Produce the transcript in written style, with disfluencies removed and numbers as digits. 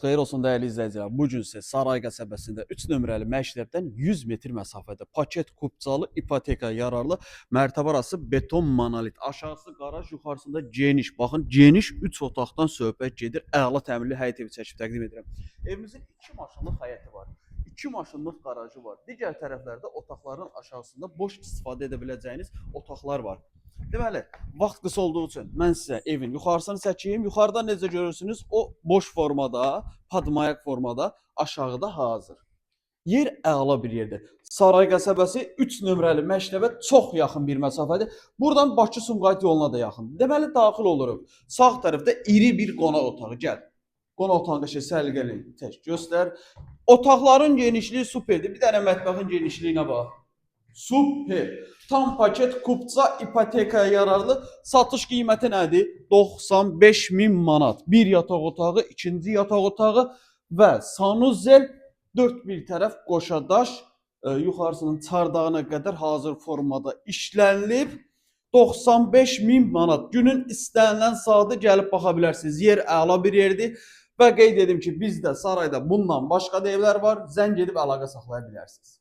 Xeyir olsun dəyərli izləyicilər. Bu gün sizə Saray qəsəbəsində 3 nömrəli məşrəbdən 100 metr məsafədə paket kupçalı ipoteka yararlı mərtəbə arası beton monolit. Aşağısı qaraj, yuxarısında geniş. Baxın, geniş 3 otaqdan söhbət gedir. Əla təmirli həyət evi çəkib təqdim edirəm. Evimizin 2 maşınlıq həyəti var. 2 maşınlıq qarajı var. Digər tərəflərdə otaqların aşağısında boş istifadə edə biləcəyiniz otaqlar var. Deməli, vaxt qısa olduğu üçün mən sizə evin yuxarısını çəkeyim. Yuxarıdan necə görürsünüz, o boş formada, padmayak formada, aşağıda hazır. Yer əla bir yerdir. Saray qəsəbəsi 3 nömrəli məktəbə çox yaxın bir məsafədir. Buradan Bakı-Sumqayıt yoluna da yaxın. Deməli, daxil oluruq. Sağ tərəfdə iri bir qonaq otağı. Gəl. Qonaq otağında səliqəli tək göstər. Otaqların genişliyi superdir. Bir dənə mətbəxin genişliyinə bax. Super. Tam paket kupça ipotekaya yararlı satış qiyməti nədir? 95.000 manat. Bir yataq otağı, ikinci yataq otağı və sanuzel 4 bir tərəf qoşadaş yuxarısının çardağına qədər hazır formada işlənilib. 95.000 manat. Günün istənilən saatı gəlib baxa bilərsiniz. Yer əla bir yerdir. Və qeyd edim ki, bizdə sarayda bundan başqa da evlər var. Zəng edib əlaqə saxlaya bilərsiniz.